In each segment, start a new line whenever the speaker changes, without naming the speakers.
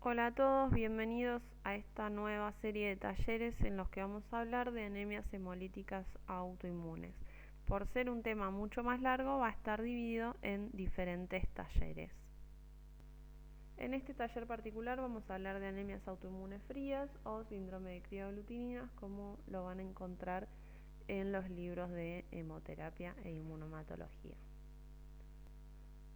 Hola a todos, bienvenidos a esta nueva serie de talleres en los que vamos a hablar de anemias hemolíticas autoinmunes. Por ser un tema mucho más largo, va a estar dividido en diferentes talleres. En este taller particular vamos a hablar de anemias autoinmunes frías o síndrome de crioaglutininas, como lo van a encontrar en los libros de hemoterapia e inmunomatología.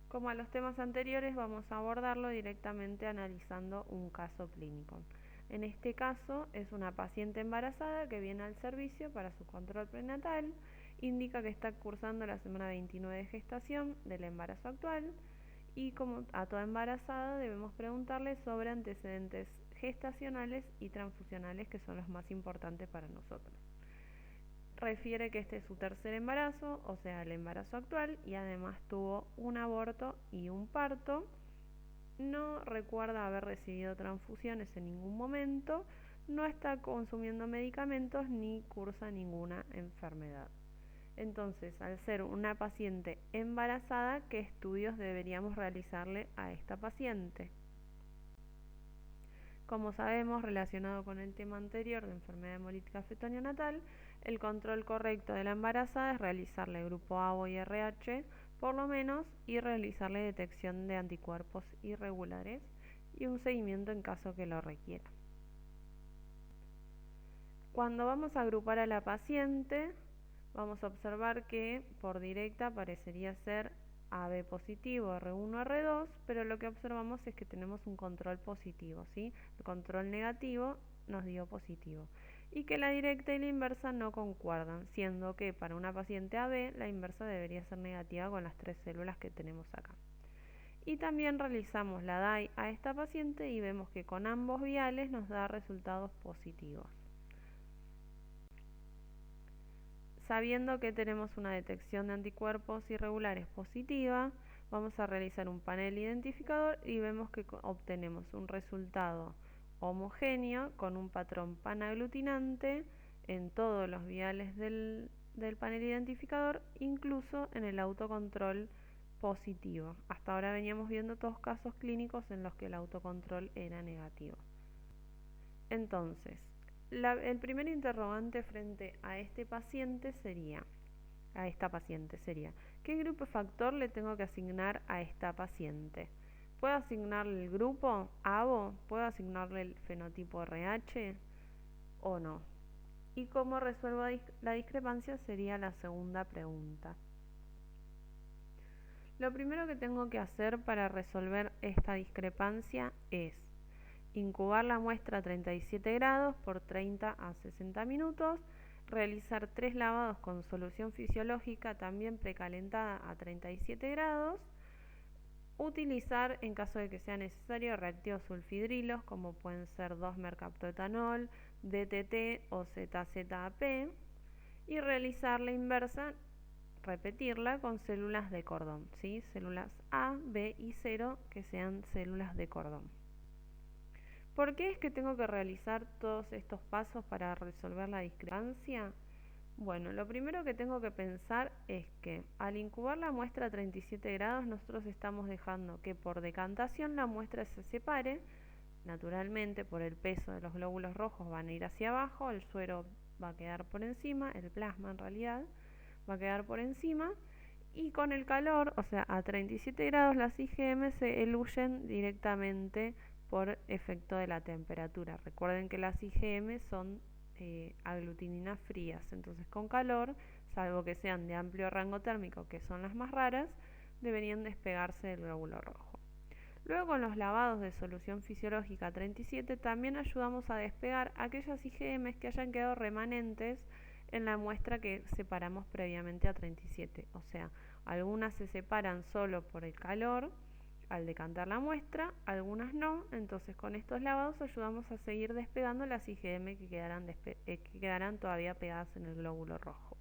Como a los temas anteriores, vamos a abordarlo directamente analizando un caso clínico. En este caso es una paciente embarazada que viene al servicio para su control prenatal, indica que está cursando la semana 29 de gestación del embarazo actual y como a toda embarazada debemos preguntarle sobre antecedentes gestacionales y transfusionales, que son los más importantes para nosotros. Refiere que este es su tercer embarazo, o sea, el embarazo actual, y además tuvo un aborto y un parto. No recuerda haber recibido transfusiones en ningún momento, no está consumiendo medicamentos ni cursa ninguna enfermedad. Entonces, al ser una paciente embarazada, ¿qué estudios deberíamos realizarle a esta paciente? Como sabemos, relacionado con el tema anterior de enfermedad hemolítica feto-neonatal, el control correcto de la embarazada es realizarle grupo ABO y RH por lo menos y realizarle detección de anticuerpos irregulares y un seguimiento en caso que lo requiera. Cuando vamos a agrupar a la paciente, vamos a observar que por directa parecería ser AB positivo, R1, R2, pero lo que observamos es que tenemos un control positivo, ¿sí? El control negativo nos dio positivo. Y que la directa y la inversa no concuerdan, siendo que para una paciente AB la inversa debería ser negativa con las 3 células que tenemos acá. Y también realizamos la DAI a esta paciente y vemos que con ambos viales nos da resultados positivos. Sabiendo que tenemos una detección de anticuerpos irregulares positiva, vamos a realizar un panel identificador y vemos que obtenemos un resultado homogéneo con un patrón panaglutinante en todos los viales del panel identificador, incluso en el autocontrol positivo. Hasta ahora veníamos viendo todos casos clínicos en los que el autocontrol era negativo. Entonces, el primer interrogante frente a esta paciente sería, ¿qué grupo factor le tengo que asignar a esta paciente? ¿Puedo asignarle el grupo ABO? ¿Puedo asignarle el fenotipo RH o no? ¿Y cómo resuelvo la discrepancia? Sería la segunda pregunta. Lo primero que tengo que hacer para resolver esta discrepancia es incubar la muestra a 37 grados por 30 a 60 minutos, realizar 3 lavados con solución fisiológica también precalentada a 37 grados, utilizar en caso de que sea necesario reactivos sulfidrilos como pueden ser 2-mercaptoetanol, DTT o ZZAP y realizar la inversa, repetirla con células de cordón, ¿sí? Células A, B y 0 que sean células de cordón. ¿Por qué es que tengo que realizar todos estos pasos para resolver la discrepancia? Bueno, lo primero que tengo que pensar es que al incubar la muestra a 37 grados nosotros estamos dejando que por decantación la muestra se separe. Naturalmente, por el peso de los glóbulos rojos van a ir hacia abajo, el suero va a quedar por encima, el plasma en realidad va a quedar por encima, y con el calor, o sea a 37 grados, las IgM se eluyen directamente por efecto de la temperatura. Recuerden que las IgM son aglutininas frías, entonces con calor, salvo que sean de amplio rango térmico, que son las más raras, deberían despegarse del glóbulo rojo. Luego, con los lavados de solución fisiológica 37 también ayudamos a despegar aquellas IgM que hayan quedado remanentes en la muestra que separamos previamente a 37, o sea, algunas se separan solo por el calor al decantar la muestra, algunas no, entonces con estos lavados ayudamos a seguir despegando las IgM que quedarán todavía pegadas en el glóbulo rojo.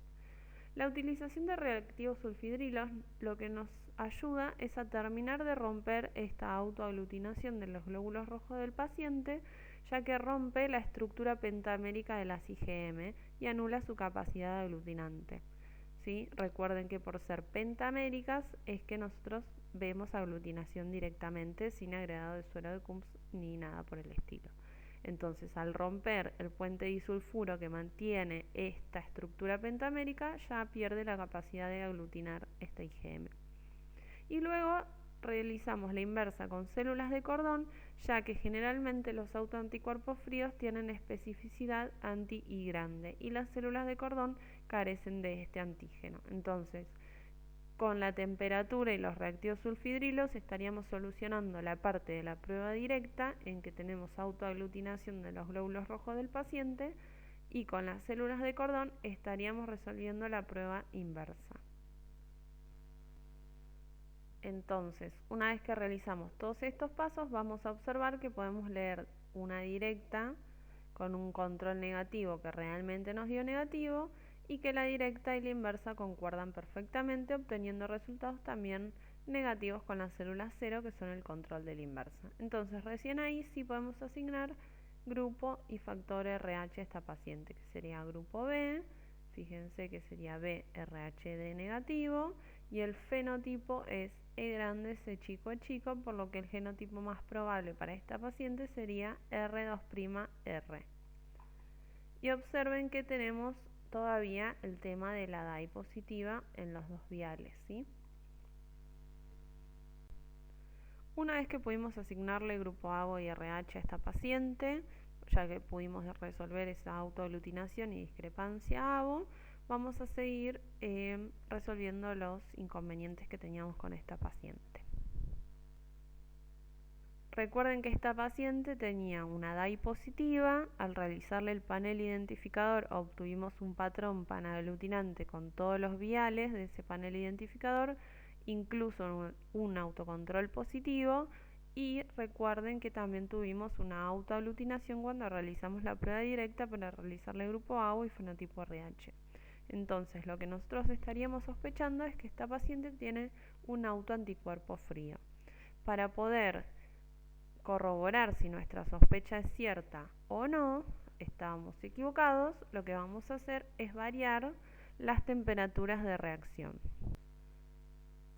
La utilización de reactivos sulfidrilos lo que nos ayuda es a terminar de romper esta autoaglutinación de los glóbulos rojos del paciente, ya que rompe la estructura pentamérica de las IgM y anula su capacidad aglutinante. ¿Sí? Recuerden que por ser pentaméricas es que nosotros vemos aglutinación directamente sin agregado de suero de Coombs ni nada por el estilo. Entonces, al romper el puente disulfuro que mantiene esta estructura pentamérica, ya pierde la capacidad de aglutinar esta IgM. Y luego realizamos la inversa con células de cordón, ya que generalmente los autoanticuerpos fríos tienen especificidad anti-I grande y las células de cordón carecen de este antígeno. Entonces, con la temperatura y los reactivos sulfidrilos estaríamos solucionando la parte de la prueba directa en que tenemos autoaglutinación de los glóbulos rojos del paciente, y con las células de cordón estaríamos resolviendo la prueba inversa. Entonces, una vez que realizamos todos estos pasos, vamos a observar que podemos leer una directa con un control negativo que realmente nos dio negativo, y que la directa y la inversa concuerdan perfectamente, obteniendo resultados también negativos con las células 0, que son el control de la inversa. Entonces, recién ahí sí podemos asignar grupo y factor RH a esta paciente, que sería grupo B. Fíjense que sería BRHD negativo, y el fenotipo es E grande, C chico, E chico, por lo que el genotipo más probable para esta paciente sería R2'R. Y observen que tenemos todavía el tema de la DAI positiva en los dos viales, ¿sí? Una vez que pudimos asignarle grupo ABO y RH a esta paciente, ya que pudimos resolver esa autoaglutinación y discrepancia ABO, vamos a seguir resolviendo los inconvenientes que teníamos con esta paciente. Recuerden que esta paciente tenía una DAI positiva. Al realizarle el panel identificador obtuvimos un patrón panaglutinante con todos los viales de ese panel identificador, incluso un autocontrol positivo, y recuerden que también tuvimos una autoaglutinación cuando realizamos la prueba directa para realizarle grupo ABO y fenotipo RH. Entonces, lo que nosotros estaríamos sospechando es que esta paciente tiene un autoanticuerpo frío. Para poder corroborar si nuestra sospecha es cierta o no, estábamos equivocados, lo que vamos a hacer es variar las temperaturas de reacción.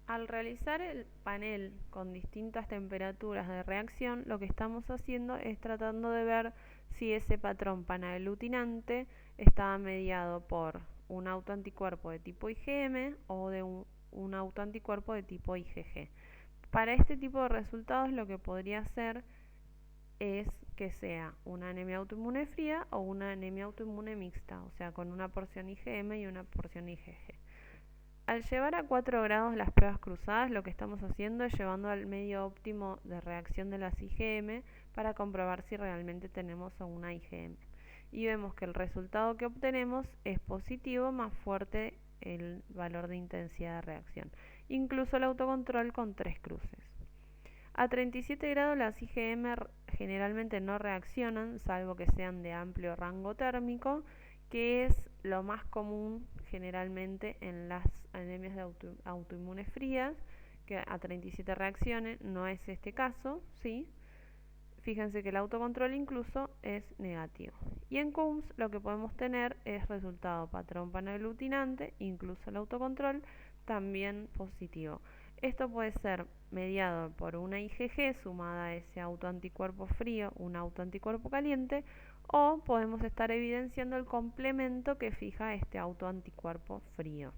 Al realizar el panel con distintas temperaturas de reacción, lo que estamos haciendo es tratando de ver si ese patrón panaglutinante estaba mediado por un autoanticuerpo de tipo IgM o de un autoanticuerpo de tipo IgG. Para este tipo de resultados, lo que podría ser es que sea una anemia autoinmune fría o una anemia autoinmune mixta, o sea, con una porción IgM y una porción IgG. Al llevar a 4 grados las pruebas cruzadas, lo que estamos haciendo es llevando al medio óptimo de reacción de las IgM para comprobar si realmente tenemos una IgM. Y vemos que el resultado que obtenemos es positivo, más fuerte el valor de intensidad de reacción. Incluso el autocontrol con 3 cruces. A 37 grados las IgM generalmente no reaccionan, salvo que sean de amplio rango térmico, que es lo más común generalmente en las anemias de autoinmunes frías, que a 37 reacciones. No es este caso, ¿sí? Fíjense que el autocontrol incluso es negativo. Y en Coombs lo que podemos tener es resultado patrón panaglutinante, incluso el autocontrol también positivo. Esto puede ser mediado por una IgG sumada a ese autoanticuerpo frío, un autoanticuerpo caliente, o podemos estar evidenciando el complemento que fija este autoanticuerpo frío.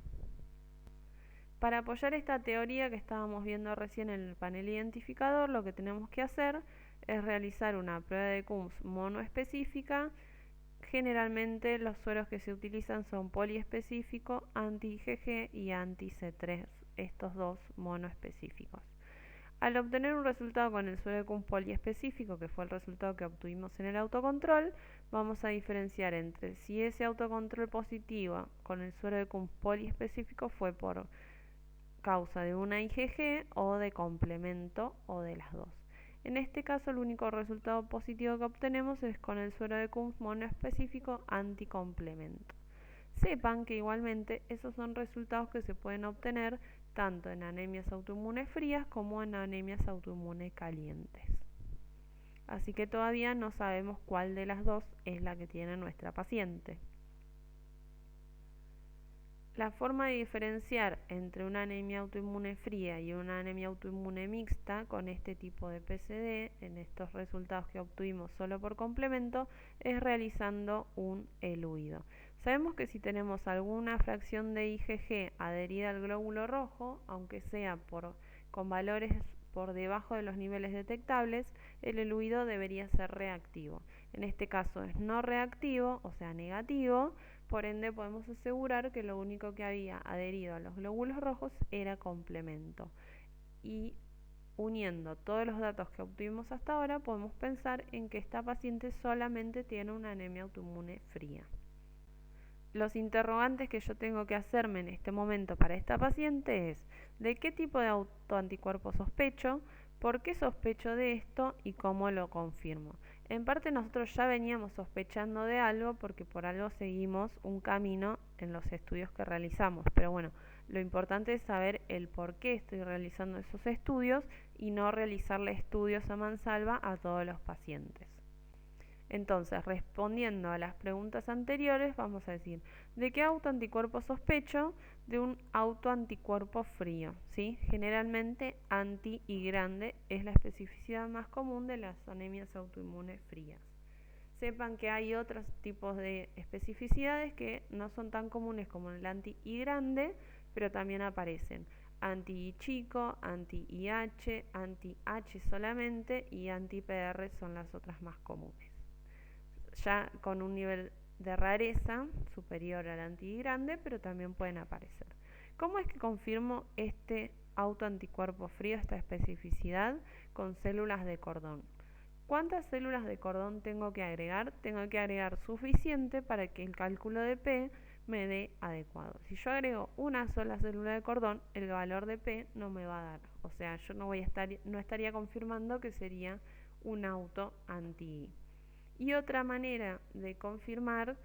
Para apoyar esta teoría que estábamos viendo recién en el panel identificador, lo que tenemos que hacer es realizar una prueba de Coombs monoespecífica. Generalmente los sueros que se utilizan son poliespecífico, anti-IgG y anti-C3, estos dos monoespecíficos. Al obtener un resultado con el suero de Coombs poliespecífico, que fue el resultado que obtuvimos en el autocontrol, vamos a diferenciar entre si ese autocontrol positivo con el suero de Coombs poliespecífico fue por causa de una IgG o de complemento o de las dos. En este caso, el único resultado positivo que obtenemos es con el suero de Coombs monoespecífico anticomplemento. Sepan que igualmente esos son resultados que se pueden obtener tanto en anemias autoinmunes frías como en anemias autoinmunes calientes. Así que todavía no sabemos cuál de las dos es la que tiene nuestra paciente. La forma de diferenciar entre una anemia autoinmune fría y una anemia autoinmune mixta con este tipo de PCD, en estos resultados que obtuvimos solo por complemento, es realizando un eluido. Sabemos que si tenemos alguna fracción de IgG adherida al glóbulo rojo, aunque sea con valores por debajo de los niveles detectables, el eluido debería ser reactivo. En este caso es no reactivo, o sea negativo. Por ende, podemos asegurar que lo único que había adherido a los glóbulos rojos era complemento. Y uniendo todos los datos que obtuvimos hasta ahora, podemos pensar en que esta paciente solamente tiene una anemia autoinmune fría. Los interrogantes que yo tengo que hacerme en este momento para esta paciente es: ¿de qué tipo de autoanticuerpo sospecho? ¿Por qué sospecho de esto? ¿Y cómo lo confirmo? En parte nosotros ya veníamos sospechando de algo porque por algo seguimos un camino en los estudios que realizamos. Pero bueno, lo importante es saber el por qué estoy realizando esos estudios y no realizarle estudios a mansalva a todos los pacientes. Entonces, respondiendo a las preguntas anteriores, vamos a decir: ¿de qué autoanticuerpo sospecho? De un autoanticuerpo frío, ¿sí? Generalmente anti-I grande es la especificidad más común de las anemias autoinmunes frías. Sepan que hay otros tipos de especificidades que no son tan comunes como el anti-I grande, pero también aparecen. Anti-I chico, anti-IH, anti-H solamente y anti-PR son las otras más comunes, ya con un nivel de rareza superior al anti-I grande, pero también pueden aparecer. ¿Cómo es que confirmo este autoanticuerpo frío, esta especificidad? Con células de cordón. ¿Cuántas células de cordón tengo que agregar? Tengo que agregar suficiente para que el cálculo de P me dé adecuado. Si yo agrego una sola célula de cordón, el valor de P no me va a dar. O sea, yo no estaría confirmando que sería un auto anti-I. Y otra manera de confirmar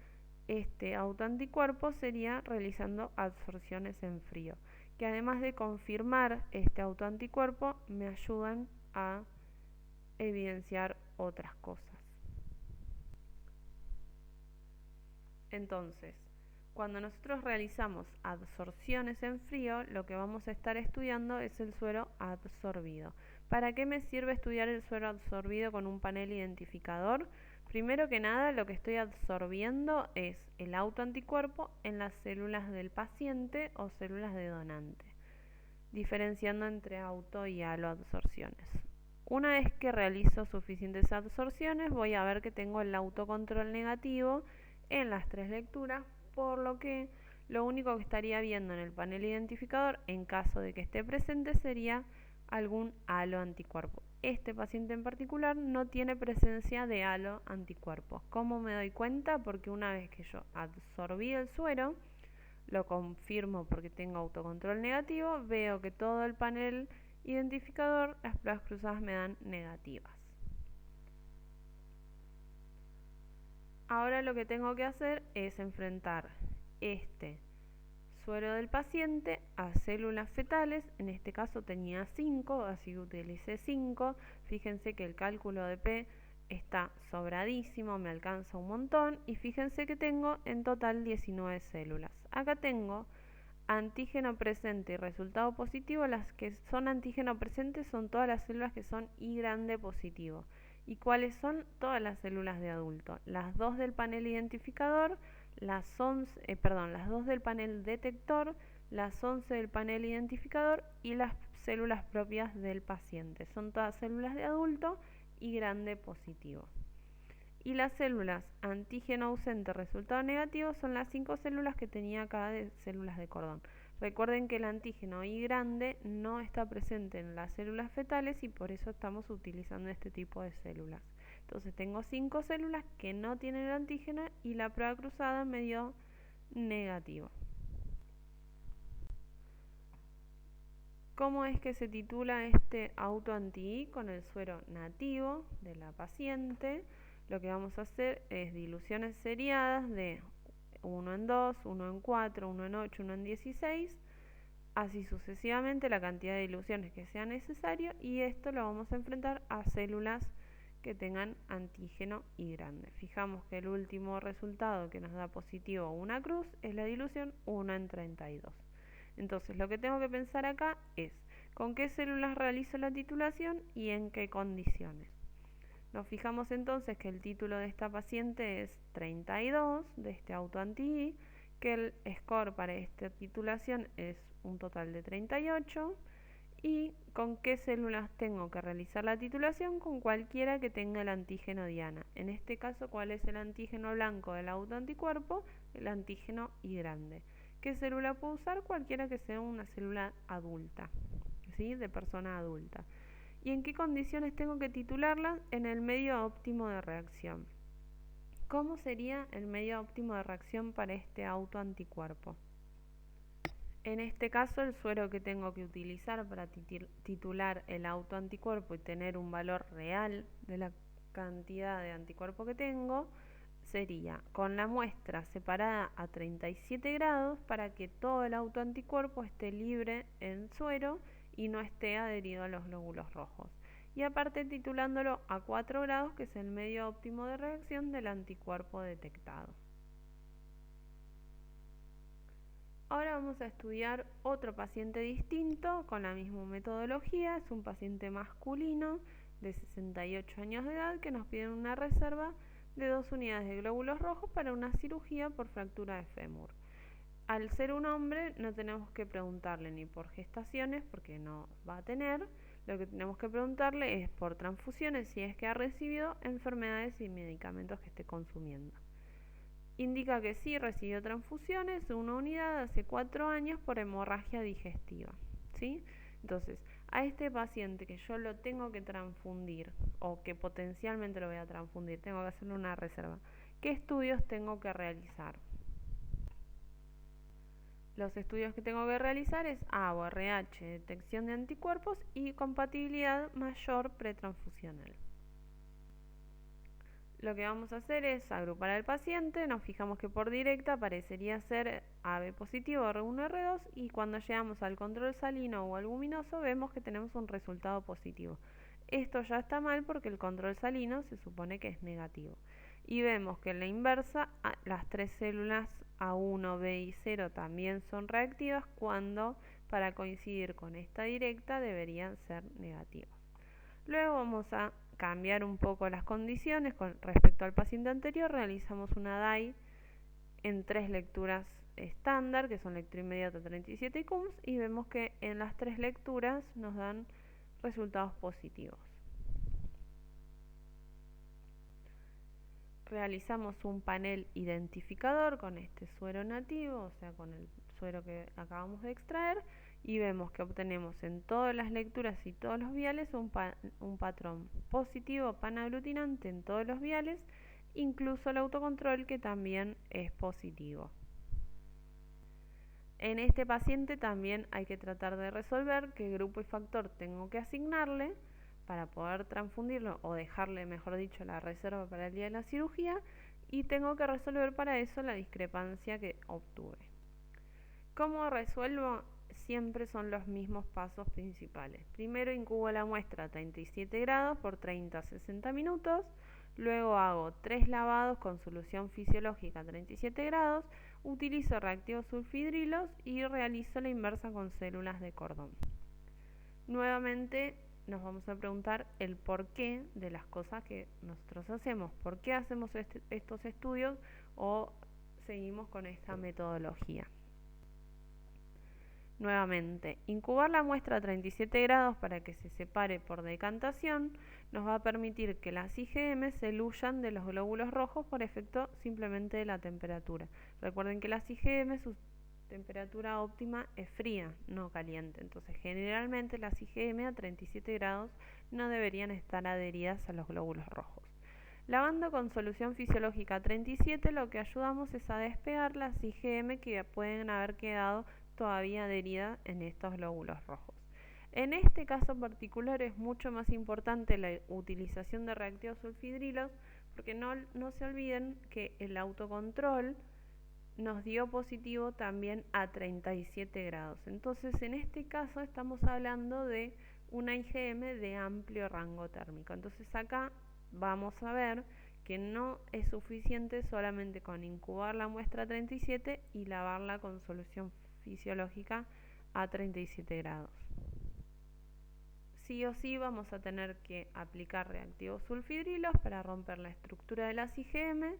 este autoanticuerpo sería realizando absorciones en frío, que además de confirmar este autoanticuerpo me ayudan a evidenciar otras cosas. Entonces, cuando nosotros realizamos absorciones en frío, lo que vamos a estar estudiando es el suero absorbido. ¿Para qué me sirve estudiar el suero absorbido con un panel identificador? Primero que nada, lo que estoy absorbiendo es el autoanticuerpo en las células del paciente o células de donante, diferenciando entre auto y aloabsorciones. Una vez que realizo suficientes absorciones, voy a ver que tengo el autocontrol negativo en las 3 lecturas, por lo que lo único que estaría viendo en el panel identificador, en caso de que esté presente, sería algún halo anticuerpo. Este paciente en particular no tiene presencia de halo anticuerpos. ¿Cómo me doy cuenta? Porque una vez que yo absorbí el suero, lo confirmo porque tengo autocontrol negativo, veo que todo el panel identificador, las pruebas cruzadas me dan negativas. Ahora lo que tengo que hacer es enfrentar este suero del paciente a células fetales. En este caso tenía 5, así que utilicé 5. Fíjense que el cálculo de P está sobradísimo, me alcanza un montón. Y fíjense que tengo en total 19 células. Acá tengo antígeno presente y resultado positivo. Las que son antígeno presente son todas las células que son I grande positivo. ¿Y cuáles son? Todas las células de adulto. Las 2 del panel identificador, las 2 del panel detector, las 11 del panel identificador y las células propias del paciente. Son todas células de adulto y grande positivo. Y las células antígeno ausente resultado negativo son las 5 células que tenía acá de células de cordón. Recuerden que el antígeno I grande no está presente en las células fetales y por eso estamos utilizando este tipo de células. Entonces tengo 5 células que no tienen el antígeno y la prueba cruzada me dio negativo. ¿Cómo es que se titula este auto anti-I? Con el suero nativo de la paciente. Lo que vamos a hacer es diluciones seriadas de 1 en 2, 1 en 4, 1 en 8, 1 en 16, así sucesivamente la cantidad de diluciones que sea necesario, y esto lo vamos a enfrentar a células que tengan antígeno I grande. Fijamos que el último resultado que nos da positivo una cruz es la dilución 1 en 32. Entonces lo que tengo que pensar acá es con qué células realizo la titulación y en qué condiciones. Nos fijamos entonces que el título de esta paciente es 32 de este auto anti-I, que el score para esta titulación es un total de 38 y con qué células tengo que realizar la titulación, con cualquiera que tenga el antígeno diana. En este caso, ¿cuál es el antígeno blanco del autoanticuerpo? El antígeno I grande. ¿Qué célula puedo usar? Cualquiera que sea una célula adulta, ¿sí? De persona adulta. ¿Y en qué condiciones tengo que titularlas? En el medio óptimo de reacción. ¿Cómo sería el medio óptimo de reacción para este autoanticuerpo? En este caso, el suero que tengo que utilizar para titular el autoanticuerpo y tener un valor real de la cantidad de anticuerpo que tengo sería con la muestra separada a 37 grados para que todo el autoanticuerpo esté libre en suero y no esté adherido a los glóbulos rojos. Y aparte titulándolo a 4 grados, que es el medio óptimo de reacción del anticuerpo detectado. Ahora vamos a estudiar otro paciente distinto con la misma metodología. Es un paciente masculino de 68 años de edad que nos pide una reserva de 2 unidades de glóbulos rojos para una cirugía por fractura de fémur. Al ser un hombre no tenemos que preguntarle ni por gestaciones porque no va a tener. Lo que tenemos que preguntarle es por transfusiones, si es que ha recibido enfermedades y medicamentos que esté consumiendo. Indica que sí recibió transfusiones, una unidad hace 4 años por hemorragia digestiva, ¿sí? Entonces, a este paciente que yo lo tengo que transfundir o que potencialmente lo voy a transfundir, tengo que hacerle una reserva. ¿Qué estudios tengo que realizar? Los estudios que tengo que realizar es ABO, RH, detección de anticuerpos y compatibilidad mayor pretransfusional. Lo que vamos a hacer es agrupar al paciente, nos fijamos que por directa parecería ser AB positivo R1, R2 y cuando llegamos al control salino o albuminoso vemos que tenemos un resultado positivo. Esto ya está mal porque el control salino se supone que es negativo. Y vemos que en la inversa las 3 células A1, B y 0 también son reactivas cuando para coincidir con esta directa deberían ser negativas. Luego vamos a cambiar un poco las condiciones con respecto al paciente anterior. Realizamos una DAI en 3 lecturas estándar, que son lectura inmediata 37 y CUMS, y vemos que en las 3 lecturas nos dan resultados positivos. Realizamos un panel identificador con este suero nativo, o sea, con el suero que acabamos de extraer, y vemos que obtenemos en todas las lecturas y todos los viales un patrón positivo panaglutinante en todos los viales, incluso el autocontrol que también es positivo. En este paciente también hay que tratar de resolver qué grupo y factor tengo que asignarle para poder transfundirlo o dejarle, mejor dicho, la reserva para el día de la cirugía, y tengo que resolver para eso la discrepancia que obtuve. ¿Cómo resuelvo? Siempre son los mismos pasos principales. Primero incubo la muestra a 37 grados por 30 a 60 minutos, luego hago 3 lavados con solución fisiológica a 37 grados, utilizo reactivos sulfidrilos y realizo la inversa con células de cordón. Nuevamente nos vamos a preguntar el porqué de las cosas que nosotros hacemos. ¿Por qué hacemos estos estudios o seguimos con esta metodología? Nuevamente, incubar la muestra a 37 grados para que se separe por decantación nos va a permitir que las IgM se eluyan de los glóbulos rojos por efecto simplemente de la temperatura. Recuerden que las IgM, su temperatura óptima es fría, no caliente. Entonces, generalmente las IgM a 37 grados no deberían estar adheridas a los glóbulos rojos. Lavando con solución fisiológica a 37, lo que ayudamos es a despegar las IgM que pueden haber quedado todavía adherida en estos glóbulos rojos. En este caso particular es mucho más importante la utilización de reactivos sulfidrilos porque no se olviden que el autocontrol nos dio positivo también a 37 grados. Entonces en este caso estamos hablando de una IgM de amplio rango térmico. Entonces acá vamos a ver que no es suficiente solamente con incubar la muestra 37 y lavarla con solución fisiológica a 37 grados. Sí o sí vamos a tener que aplicar reactivos sulfidrilos para romper la estructura de las IgM.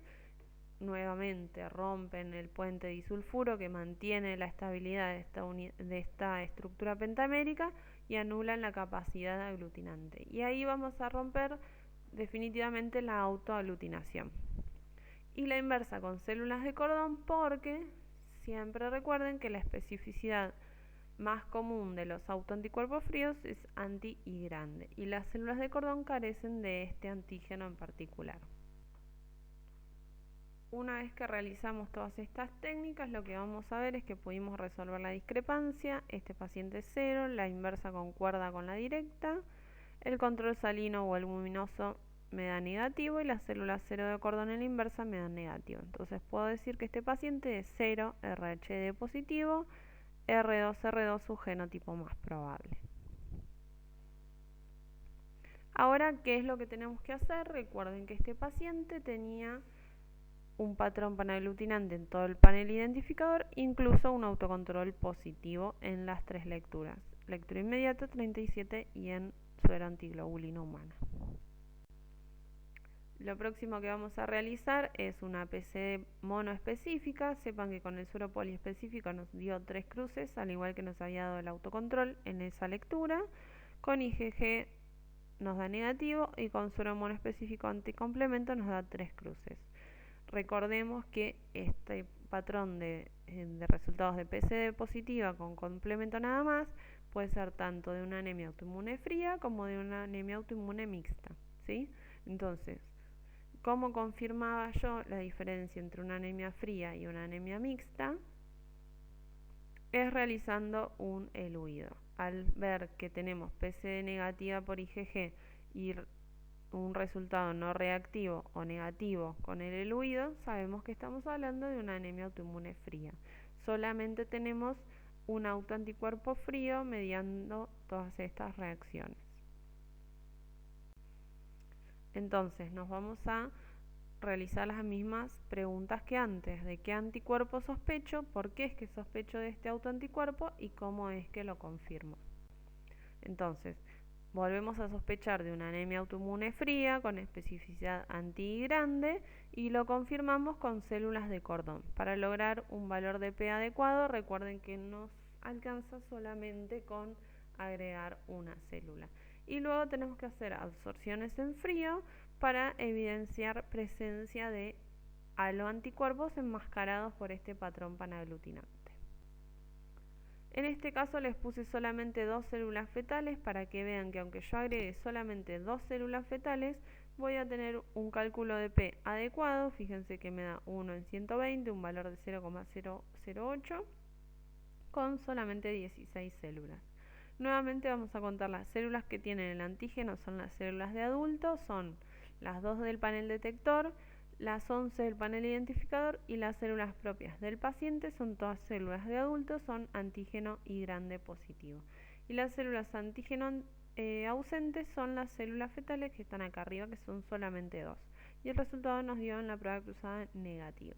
Nuevamente rompen el puente disulfuro que mantiene la estabilidad de esta estructura pentamérica y anulan la capacidad aglutinante. Y ahí vamos a romper definitivamente la autoaglutinación. Y la inversa con células de cordón, porque siempre recuerden que la especificidad más común de los autoanticuerpos fríos es anti-I grande, y las células de cordón carecen de este antígeno en particular. Una vez que realizamos todas estas técnicas, lo que vamos a ver es que pudimos resolver la discrepancia. Este paciente es 0, la inversa concuerda con la directa, el control salino o albuminoso me da negativo y las células 0 de cordón en la inversa me dan negativo. Entonces puedo decir que este paciente es 0 RHD positivo, R2R2 su genotipo más probable. Ahora, ¿qué es lo que tenemos que hacer? Recuerden que este paciente tenía un patrón panaglutinante en todo el panel identificador, incluso un autocontrol positivo en las 3 lecturas. Lectura inmediata 37 y en suero antiglobulina humana. Lo próximo que vamos a realizar es una PC monoespecífica. Sepan que con el suero poliespecífico nos dio 3 cruces, al igual que nos había dado el autocontrol en esa lectura. Con IgG nos da negativo y con suero monoespecífico anticomplemento nos da 3 cruces. Recordemos que este patrón de resultados de PCR positiva con complemento nada más puede ser tanto de una anemia autoinmune fría como de una anemia autoinmune mixta, ¿sí? Entonces, ¿cómo confirmaba yo la diferencia entre una anemia fría y una anemia mixta? Es realizando un eluido. Al ver que tenemos PCR negativa por IgG y un resultado no reactivo o negativo con el eluido, sabemos que estamos hablando de una anemia autoinmune fría. Solamente tenemos un autoanticuerpo frío mediando todas estas reacciones. Entonces nos vamos a realizar las mismas preguntas que antes. ¿De qué anticuerpo sospecho? ¿Por qué es que sospecho de este autoanticuerpo? ¿Y cómo es que lo confirmo? Entonces, volvemos a sospechar de una anemia autoinmune fría con especificidad anti-I grande y lo confirmamos con células de cordón. Para lograr un valor de P adecuado, recuerden que nos alcanza solamente con agregar una célula. Y luego tenemos que hacer absorciones en frío para evidenciar presencia de haloanticuerpos enmascarados por este patrón panaglutinante. En este caso les puse solamente 2 células fetales para que vean que aunque yo agregue solamente 2 células fetales, voy a tener un cálculo de P adecuado. Fíjense que me da 1 en 120, un valor de 0,008, con solamente 16 células. Nuevamente vamos a contar las células que tienen el antígeno, son las células de adulto, son las 2 del panel detector, las 11 del panel identificador y las células propias del paciente son todas células de adulto, son antígeno I grande positivo. Y las células antígeno ausentes son las células fetales que están acá arriba, que son solamente 2. Y el resultado nos dio en la prueba cruzada negativo.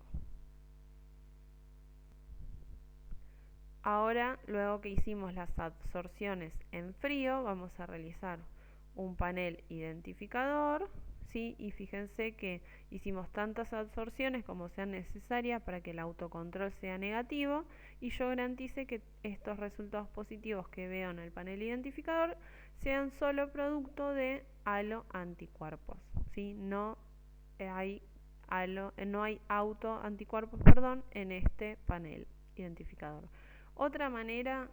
Ahora, luego que hicimos las absorciones en frío, vamos a realizar un panel identificador, ¿sí? Y fíjense que hicimos tantas absorciones como sean necesarias para que el autocontrol sea negativo y yo garantice que estos resultados positivos que veo en el panel identificador sean solo producto de haloanticuerpos, ¿sí? No hay autoanticuerpos, en este panel identificador. Otra manera,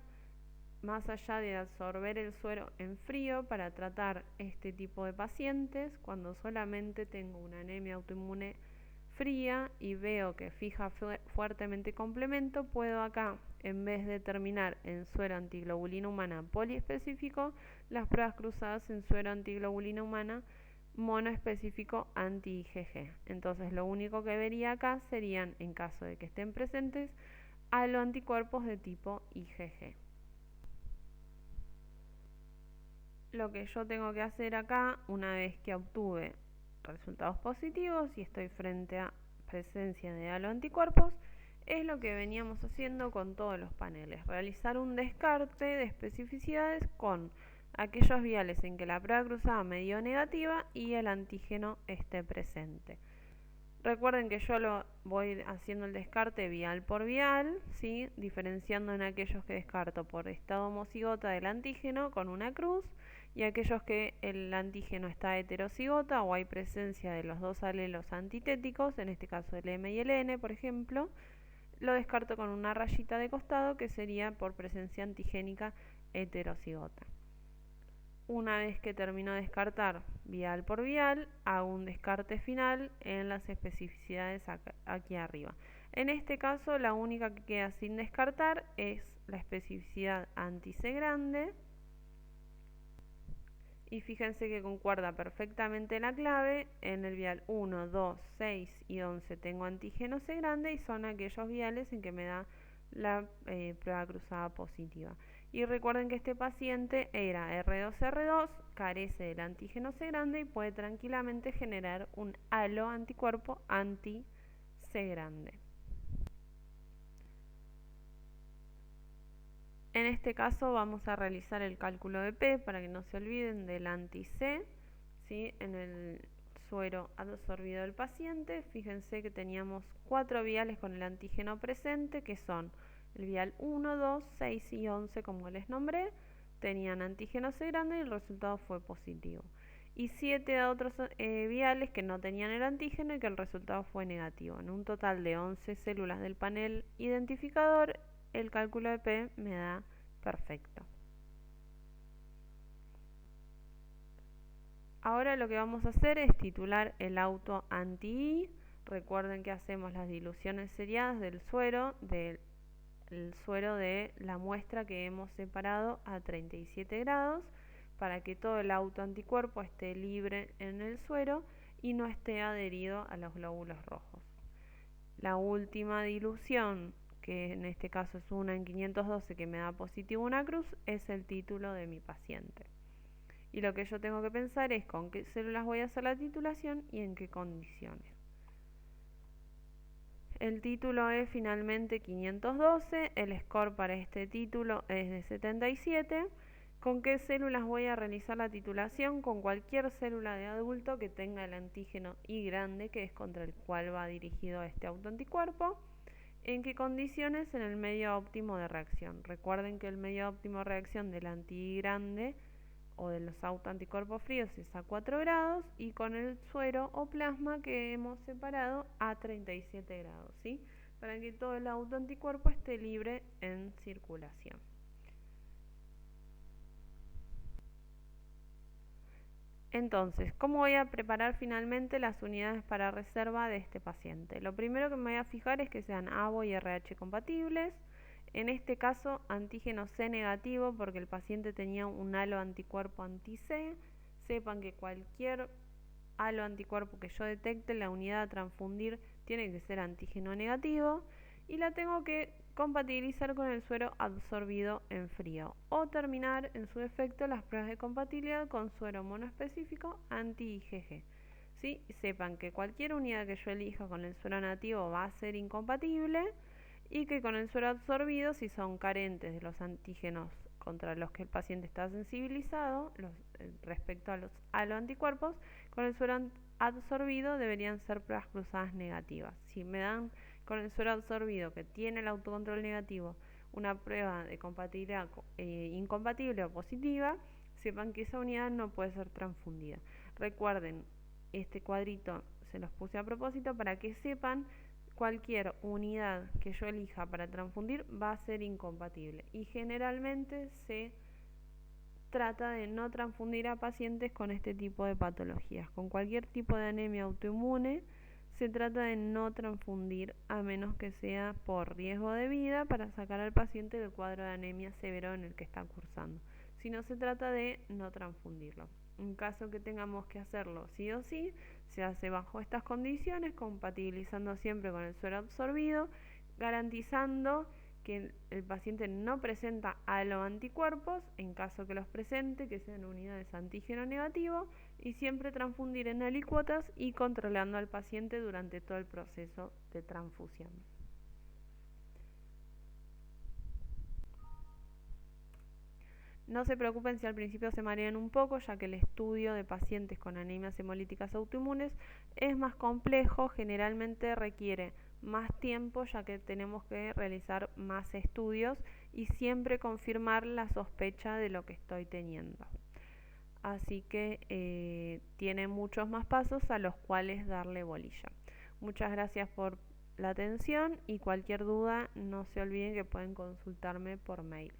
más allá de absorber el suero en frío para tratar este tipo de pacientes, cuando solamente tengo una anemia autoinmune fría y veo que fija fuertemente complemento, puedo acá, en vez de terminar en suero antiglobulina humana poliespecífico, las pruebas cruzadas en suero antiglobulina humana monoespecífico anti-IgG. Entonces lo único que vería acá serían, en caso de que estén presentes, haloanticuerpos de tipo IgG. Lo que yo tengo que hacer acá, una vez que obtuve resultados positivos y estoy frente a presencia de haloanticuerpos, es lo que veníamos haciendo con todos los paneles, realizar un descarte de especificidades con aquellos viales en que la prueba cruzada me dio negativa y el antígeno esté presente. Recuerden que yo lo voy haciendo el descarte vial por vial, ¿sí? Diferenciando en aquellos que descarto por estado homocigota del antígeno con una cruz y aquellos que el antígeno está heterocigota o hay presencia de los dos alelos antitéticos, en este caso el M y el N, por ejemplo, lo descarto con una rayita de costado que sería por presencia antigénica heterocigota. Una vez que termino de descartar vial por vial, hago un descarte final en las especificidades aquí arriba. En este caso, la única que queda sin descartar es la especificidad anti-C grande. Y fíjense que concuerda perfectamente la clave. En el vial 1, 2, 6 y 11 tengo antígeno C grande y son aquellos viales en que me da la prueba cruzada positiva. Y recuerden que este paciente era R2-R2, carece del antígeno C grande y puede tranquilamente generar un halo anticuerpo anti-C grande. En este caso vamos a realizar el cálculo de P para que no se olviden del anti-C, ¿sí? En el suero absorbido del paciente, fíjense que teníamos 4 viales con el antígeno presente, que son el vial 1, 2, 6 y 11, como les nombré, tenían antígeno C grande y el resultado fue positivo. Y 7 otros viales que no tenían el antígeno y que el resultado fue negativo. En un total de 11 células del panel identificador, el cálculo de P me da perfecto. Ahora lo que vamos a hacer es titular el auto anti-I. Recuerden que hacemos las diluciones seriadas del suero, de la muestra que hemos separado a 37 grados, para que todo el autoanticuerpo esté libre en el suero y no esté adherido a los glóbulos rojos. La última dilución, que en este caso es una en 512 que me da positivo una cruz, es el título de mi paciente. Y lo que yo tengo que pensar es con qué células voy a hacer la titulación y en qué condiciones. El título es finalmente 512, el score para este título es de 77. ¿Con qué células voy a realizar la titulación? Con cualquier célula de adulto que tenga el antígeno I grande, que es contra el cual va dirigido este autoanticuerpo. ¿En qué condiciones? En el medio óptimo de reacción. Recuerden que el medio óptimo de reacción del anti-I grande o de los autoanticuerpos fríos es a 4 grados y con el suero o plasma que hemos separado a 37 grados, ¿sí? Para que todo el autoanticuerpo esté libre en circulación. Entonces, ¿cómo voy a preparar finalmente las unidades para reserva de este paciente? Lo primero que me voy a fijar es que sean ABO y RH compatibles. En este caso, antígeno C negativo porque el paciente tenía un halo anticuerpo anti-C. Sepan que cualquier halo anticuerpo que yo detecte, la unidad a transfundir tiene que ser antígeno negativo. Y la tengo que compatibilizar con el suero absorbido en frío o terminar en su defecto las pruebas de compatibilidad con suero monoespecífico anti-IgG. ¿Sí? Sepan que cualquier unidad que yo elija con el suero nativo va a ser incompatible y que con el suero absorbido, si son carentes de los antígenos contra los que el paciente está sensibilizado respecto a los haloanticuerpos, con el suero absorbido deberían ser pruebas cruzadas negativas. Si me dan con el suero absorbido que tiene el autocontrol negativo una prueba de compatibilidad incompatible o positiva, sepan que esa unidad no puede ser transfundida. Recuerden, este cuadrito se los puse a propósito para que sepan cualquier unidad que yo elija para transfundir va a ser incompatible y generalmente se trata de no transfundir a pacientes con este tipo de patologías. Con cualquier tipo de anemia autoinmune se trata de no transfundir a menos que sea por riesgo de vida para sacar al paciente del cuadro de anemia severo en el que está cursando. Si no, se trata de no transfundirlo. En caso que tengamos que hacerlo sí o sí, se hace bajo estas condiciones, compatibilizando siempre con el suero absorbido, garantizando que el paciente no presenta haloanticuerpos, en caso que los presente, que sean unidades antígeno negativo, y siempre transfundir en alícuotas y controlando al paciente durante todo el proceso de transfusión. No se preocupen si al principio se marean un poco, ya que el estudio de pacientes con anemias hemolíticas autoinmunes es más complejo, generalmente requiere más tiempo, ya que tenemos que realizar más estudios y siempre confirmar la sospecha de lo que estoy teniendo. Así que tiene muchos más pasos a los cuales darle bolilla. Muchas gracias por la atención y cualquier duda no se olviden que pueden consultarme por mail.